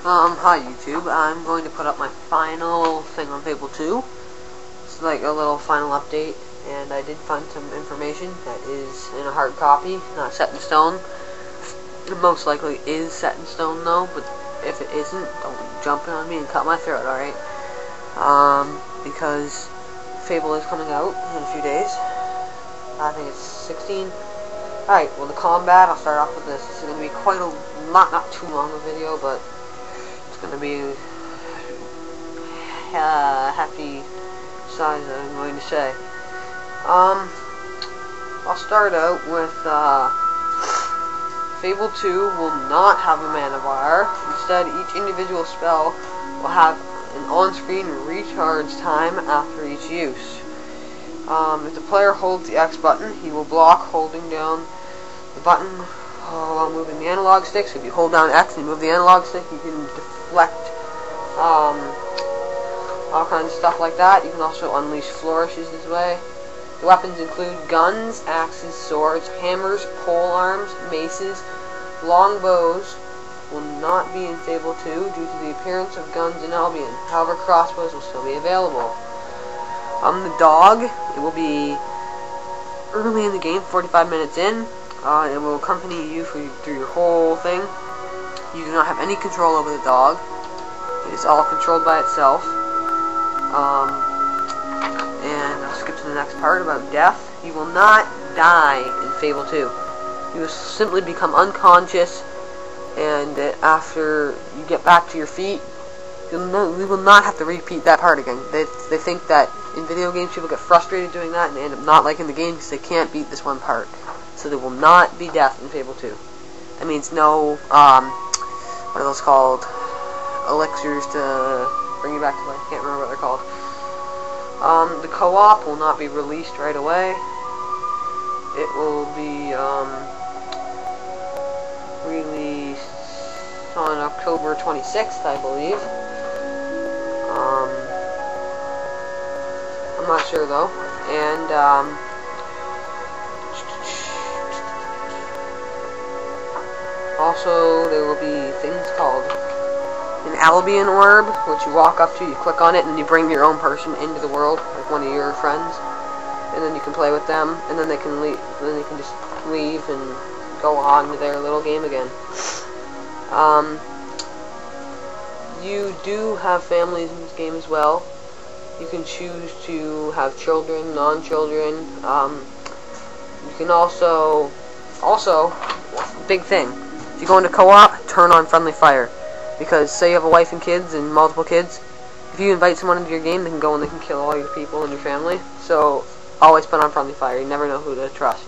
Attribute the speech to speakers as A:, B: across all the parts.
A: Hi YouTube. I'm going to put up my final thing on Fable 2. It's like a little final update, and I did find some information that is in a hard copy, not set in stone. It most likely is set in stone though, but if it isn't, don't jump in on me and cut my throat, alright? Because Fable is coming out in a few days. I think it's 16. Alright, well the combat, I'll start off with this. It's going to be quite a, not too long a video, but it's going to be hefty size, I'm going to say. I'll start out with, Fable 2 will not have a mana bar. Instead, each individual spell will have an on-screen recharge time after each use. If the player holds the X button, he will block holding down the button while moving the analog stick. So if you hold down X and move the analog stick, you can deflect all kinds of stuff like that. You can also unleash flourishes this way. The weapons include guns, axes, swords, hammers, pole arms, maces, longbows. Will not be in Fable 2 due to the appearance of guns in Albion. However, crossbows will still be available. The dog, it will be early in the game, 45 minutes in. It will accompany you through your whole thing. You do not have any control over the dog. It is all controlled by itself. And I'll skip to the next part about death. You will not die in Fable 2. You will simply become unconscious, and after you get back to your feet, you will not have to repeat that part again. They think that in video games people get frustrated doing that and they end up not liking the game because they can't beat this one part. So there will not be death in Fable 2. That means no, what are those called? Elixirs to bring you back to life. I can't remember what they're called. The co-op will not be released right away. It will be released on October 26th, I believe. I'm not sure though. And also there will be things called an Albion orb, which you walk up to, you click on it, and you bring your own person into the world, like one of your friends, and then you can play with them, and then they can leave. Then they can just leave and go on with their little game again. You do have families in this game as well. You can choose to have children, non-children. You can also, big thing, if you go into co-op, turn on friendly fire. Because say you have a wife and kids and multiple kids, if you invite someone into your game, they can go and they can kill all your people in your family. So always put on friendly fire. You never know who to trust.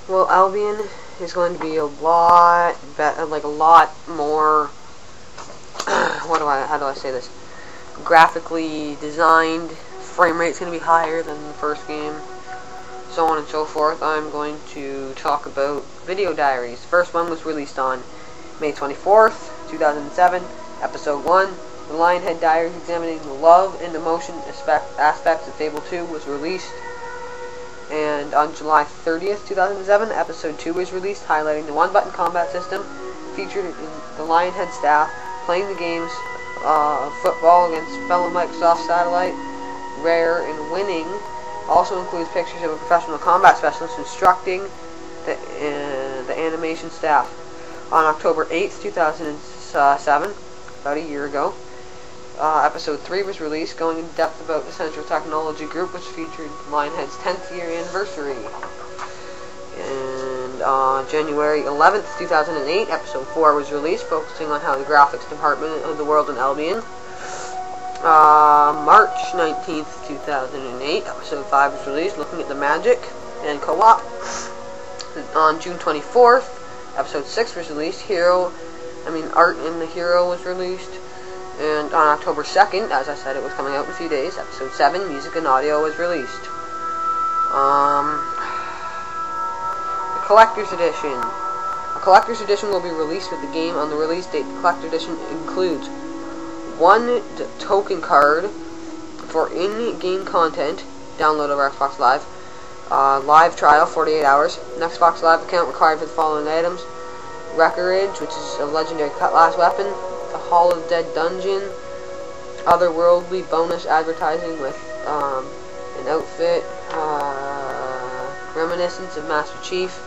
A: Well, Albion is going to be a lot better, like a lot more. How do I say this? Graphically designed. Frame rate's going to be higher than the first game. So on and so forth. I'm going to talk about video diaries. First one was released on May 24th, 2007, Episode 1. The Lionhead Diaries examining the love and emotion aspects of Fable 2 was released. And on July 30th, 2007, Episode 2 was released, highlighting the one-button combat system featured in the Lionhead staff playing the games football against fellow Microsoft Satellite, Rare, and winning. Also includes pictures of a professional combat specialist instructing the animation staff. On October 8th, 2007, about a year ago, Episode 3 was released, going in depth about the Central Technology Group, which featured Lionhead's 10th year anniversary. And on January 11th, 2008, Episode 4 was released, focusing on how the graphics department of the world in Albion. March 19th, 2008, Episode 5 was released, looking at the magic and co-op. On June 24th, Episode 6 was released, Art in the Hero was released. And on October 2nd, as I said, it was coming out in a few days, Episode 7, Music and Audio was released. The Collector's Edition. A Collector's Edition will be released with the game on the release date. The Collector's Edition includes one token card for in-game content, download over Xbox Live, Live trial, 48 hours. An Xbox Live account required for the following items: Wreckerage, which is a legendary cutlass weapon, the Hall of Dead dungeon, otherworldly bonus advertising with an outfit, reminiscence of Master Chief.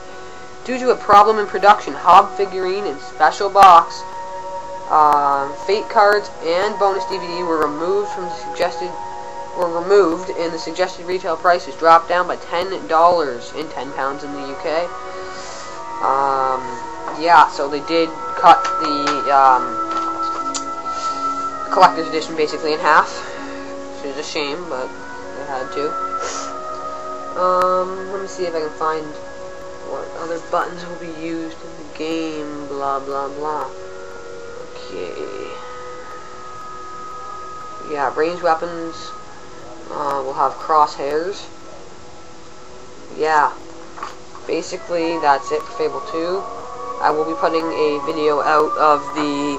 A: Due to a problem in production, Hob figurine and special box, Fate cards and bonus DVD were removed and the suggested retail price is dropped down by $10 and £10 in the UK. Yeah, so they did cut the collector's edition basically in half, which is a shame, but they had to. Let me see if I can find what other buttons will be used in the game, blah blah blah. Okay. Yeah, ranged weapons will have crosshairs. Yeah. Basically, that's it for Fable 2. I will be putting a video out of the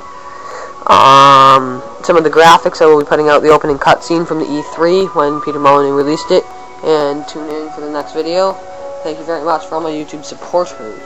A: some of the graphics. I will be putting out the opening cutscene from the E3 when Peter Molyneux released it, and tune in for the next video. Thank you very much for all my YouTube supporters.